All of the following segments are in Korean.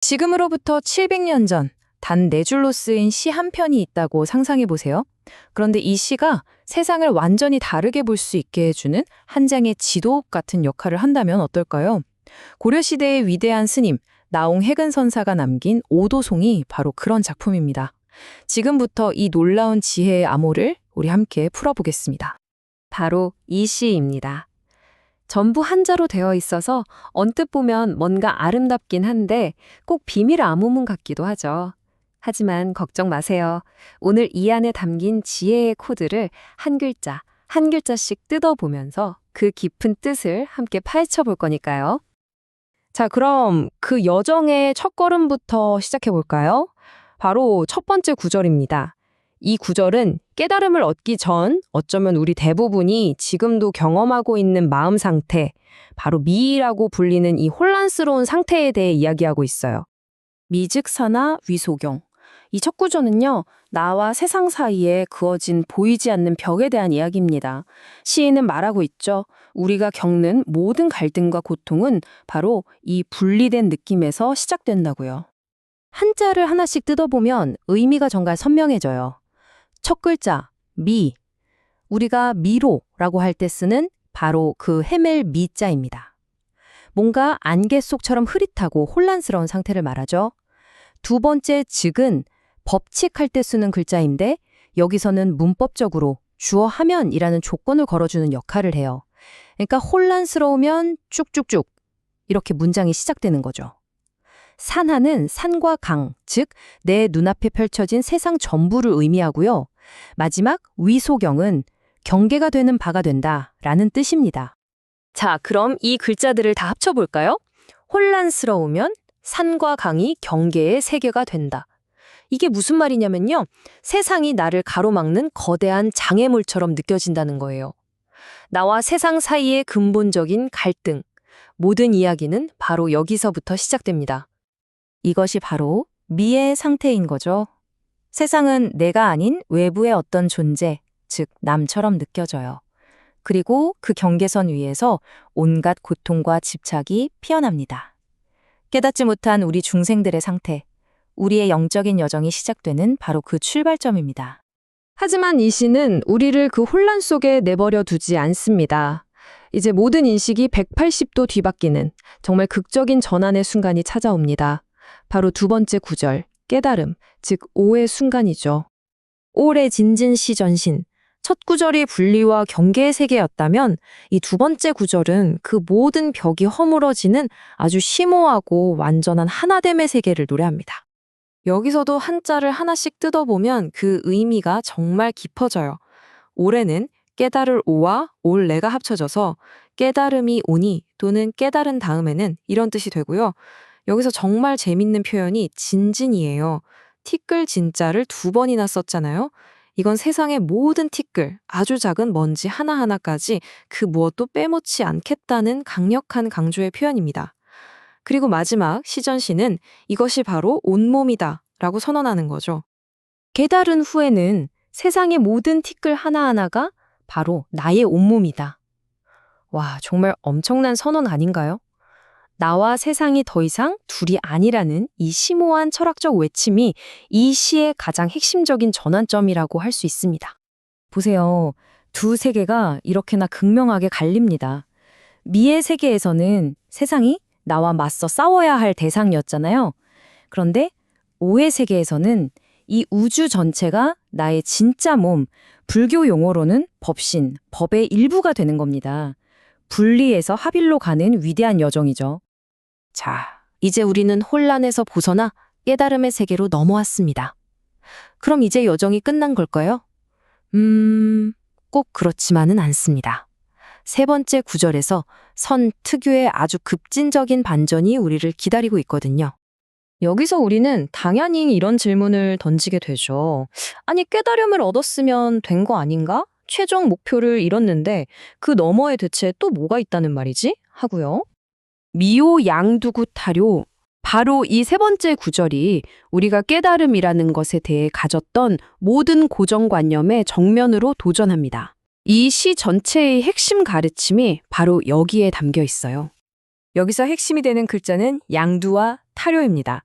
지금으로부터 700년 전, 단 4줄로 쓰인 시 한 편이 있다고 상상해 보세요. 그런데 이 시가 세상을 완전히 다르게 볼 수 있게 해주는 한 장의 지도 같은 역할을 한다면 어떨까요? 고려시대의 위대한 스님, 나홍해근 선사가 남긴 오도송이 바로 그런 작품입니다. 지금부터 이 놀라운 지혜의 암호를 우리 함께 풀어보겠습니다. 바로 이 시입니다. 전부 한자로 되어 있어서 언뜻 보면 뭔가 아름답긴 한데 꼭 비밀 암호문 같기도 하죠. 하지만 걱정 마세요. 오늘 이 안에 담긴 지혜의 코드를 한 글자, 한 글자씩 뜯어보면서 그 깊은 뜻을 함께 파헤쳐 볼 거니까요. 자, 그럼 그 여정의 첫걸음부터 시작해 볼까요? 바로 첫 번째 구절입니다. 이 구절은 깨달음을 얻기 전 어쩌면 우리 대부분이 지금도 경험하고 있는 마음 상태, 바로 미라고 불리는 이 혼란스러운 상태에 대해 이야기하고 있어요. 미즉사나 위소경. 이 첫 구절은요, 나와 세상 사이에 그어진 보이지 않는 벽에 대한 이야기입니다. 시인은 말하고 있죠. 우리가 겪는 모든 갈등과 고통은 바로 이 분리된 느낌에서 시작된다고요. 한자를 하나씩 뜯어보면 의미가 정말 선명해져요. 첫 글자, 미. 우리가 미로라고 할 때 쓰는 바로 그 헤맬 미자입니다. 뭔가 안개 속처럼 흐릿하고 혼란스러운 상태를 말하죠. 두 번째 즉은 법칙할 때 쓰는 글자인데 여기서는 문법적으로 주어하면이라는 조건을 걸어주는 역할을 해요. 그러니까 혼란스러우면 쭉쭉쭉 이렇게 문장이 시작되는 거죠. 산하는 산과 강, 즉 내 눈앞에 펼쳐진 세상 전부를 의미하고요. 마지막 위소경은 경계가 되는 바가 된다라는 뜻입니다. 자, 그럼 이 글자들을 다 합쳐볼까요? 혼란스러우면 산과 강이 경계의 세계가 된다. 이게 무슨 말이냐면요. 세상이 나를 가로막는 거대한 장애물처럼 느껴진다는 거예요. 나와 세상 사이의 근본적인 갈등, 모든 이야기는 바로 여기서부터 시작됩니다. 이것이 바로 미의 상태인 거죠. 세상은 내가 아닌 외부의 어떤 존재, 즉 남처럼 느껴져요. 그리고 그 경계선 위에서 온갖 고통과 집착이 피어납니다. 깨닫지 못한 우리 중생들의 상태, 우리의 영적인 여정이 시작되는 바로 그 출발점입니다. 하지만 이 시는 우리를 그 혼란 속에 내버려 두지 않습니다. 이제 모든 인식이 180도 뒤바뀌는 정말 극적인 전환의 순간이 찾아옵니다. 바로 두 번째 구절, 깨달음, 즉 오의 순간이죠. 올해 진진시전신, 첫 구절이 분리와 경계의 세계였다면 이 두 번째 구절은 그 모든 벽이 허물어지는 아주 심오하고 완전한 하나됨의 세계를 노래합니다. 여기서도 한자를 하나씩 뜯어보면 그 의미가 정말 깊어져요. 올해는 깨달을 오와 올레가 합쳐져서 깨달음이 오니 또는 깨달은 다음에는 이런 뜻이 되고요. 여기서 정말 재밌는 표현이 진진이에요. 티끌 진자를 2번이나 썼잖아요. 이건 세상의 모든 티끌, 아주 작은 먼지 하나하나까지 그 무엇도 빼먹지 않겠다는 강력한 강조의 표현입니다. 그리고 마지막 시전시는 이것이 바로 온몸이다 라고 선언하는 거죠. 깨달은 후에는 세상의 모든 티끌 하나하나가 바로 나의 온몸이다. 와, 정말 엄청난 선언 아닌가요? 나와 세상이 더 이상 둘이 아니라는 이 심오한 철학적 외침이 이 시의 가장 핵심적인 전환점이라고 할 수 있습니다. 보세요. 두 세계가 이렇게나 극명하게 갈립니다. 미의 세계에서는 세상이 나와 맞서 싸워야 할 대상이었잖아요. 그런데 오의 세계에서는 이 우주 전체가 나의 진짜 몸, 불교 용어로는 법신, 법의 일부가 되는 겁니다. 분리해서 합일로 가는 위대한 여정이죠. 자, 이제 우리는 혼란에서 벗어나 깨달음의 세계로 넘어왔습니다. 그럼 이제 여정이 끝난 걸까요? 꼭 그렇지만은 않습니다. 세 번째 구절에서 선 특유의 아주 급진적인 반전이 우리를 기다리고 있거든요. 여기서 우리는 당연히 이런 질문을 던지게 되죠. 아니, 깨달음을 얻었으면 된 거 아닌가? 최종 목표를 이뤘는데 그 너머에 대체 또 뭐가 있다는 말이지? 하고요. 미오 양두구 타료. 바로 이 세 번째 구절이 우리가 깨달음이라는 것에 대해 가졌던 모든 고정관념의 정면으로 도전합니다. 이 시 전체의 핵심 가르침이 바로 여기에 담겨 있어요. 여기서 핵심이 되는 글자는 양두와 타료입니다.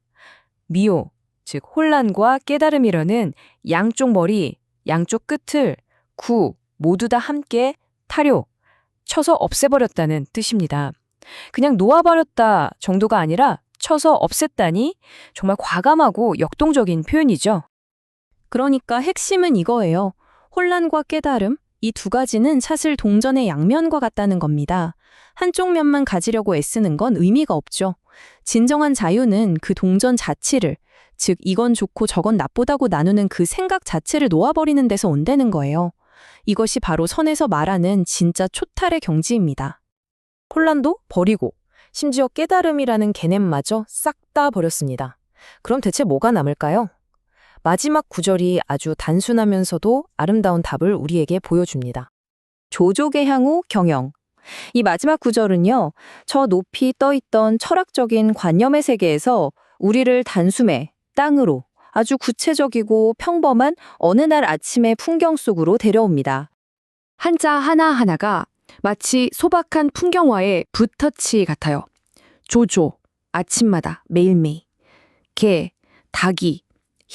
미오, 즉 혼란과 깨달음이라는 양쪽 머리, 양쪽 끝을 모두 다 함께 타료, 쳐서 없애버렸다는 뜻입니다. 그냥 놓아버렸다 정도가 아니라 쳐서 없앴다니 정말 과감하고 역동적인 표현이죠. 그러니까 핵심은 이거예요. 혼란과 깨달음, 이 두 가지는 사실 동전의 양면과 같다는 겁니다. 한쪽 면만 가지려고 애쓰는 건 의미가 없죠. 진정한 자유는 그 동전 자체를, 즉 이건 좋고 저건 나쁘다고 나누는 그 생각 자체를 놓아버리는 데서 온다는 거예요. 이것이 바로 선에서 말하는 진짜 초탈의 경지입니다. 혼란도 버리고 심지어 깨달음이라는 개념마저 싹 다 버렸습니다. 그럼 대체 뭐가 남을까요? 마지막 구절이 아주 단순하면서도 아름다운 답을 우리에게 보여줍니다. 조족의 향후 경영. 이 마지막 구절은요, 저 높이 떠있던 철학적인 관념의 세계에서 우리를 단숨에 땅으로 아주 구체적이고 평범한 어느 날 아침의 풍경 속으로 데려옵니다. 한자 하나하나가 마치 소박한 풍경화의 붓터치 같아요. 조조, 아침마다 매일매일. 개, 닭이,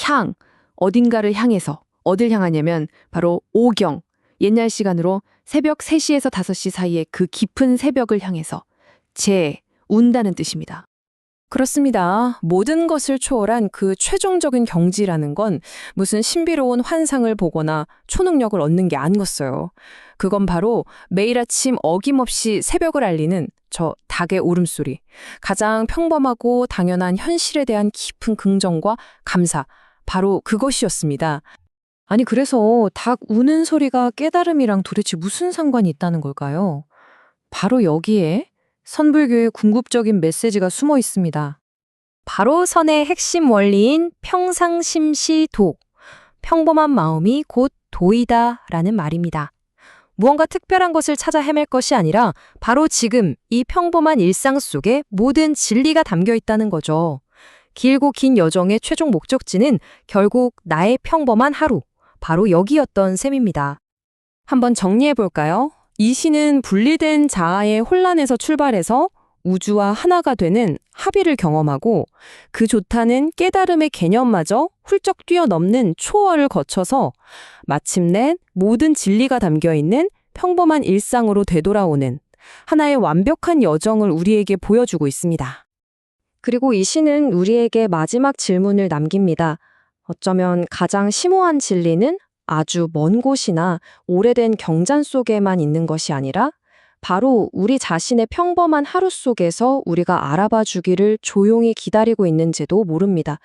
향, 어딘가를 향해서. 어딜 향하냐면 바로 오경, 옛날 시간으로 새벽 3시에서 5시 사이의 그 깊은 새벽을 향해서. 운다는 뜻입니다. 그렇습니다. 모든 것을 초월한 그 최종적인 경지라는 건 무슨 신비로운 환상을 보거나 초능력을 얻는 게 아니었어요. 그건 바로 매일 아침 어김없이 새벽을 알리는 저 닭의 울음소리. 가장 평범하고 당연한 현실에 대한 깊은 긍정과 감사. 바로 그것이었습니다. 아니 그래서 닭 우는 소리가 깨달음이랑 도대체 무슨 상관이 있다는 걸까요? 바로 여기에 선불교의 궁극적인 메시지가 숨어 있습니다. 바로 선의 핵심 원리인 평상심시도, 평범한 마음이 곧 도이다 라는 말입니다. 무언가 특별한 것을 찾아 헤맬 것이 아니라 바로 지금 이 평범한 일상 속에 모든 진리가 담겨 있다는 거죠. 길고 긴 여정의 최종 목적지는 결국 나의 평범한 하루, 바로 여기였던 셈입니다. 한번 정리해 볼까요? 이 시는 분리된 자아의 혼란에서 출발해서 우주와 하나가 되는 합의를 경험하고 그 좋다는 깨달음의 개념마저 훌쩍 뛰어넘는 초월을 거쳐서 마침내 모든 진리가 담겨있는 평범한 일상으로 되돌아오는 하나의 완벽한 여정을 우리에게 보여주고 있습니다. 그리고 이 시는 우리에게 마지막 질문을 남깁니다. 어쩌면 가장 심오한 진리는 아주 먼 곳이나 오래된 경전 속에만 있는 것이 아니라 바로 우리 자신의 평범한 하루 속에서 우리가 알아봐 주기를 조용히 기다리고 있는지도 모릅니다.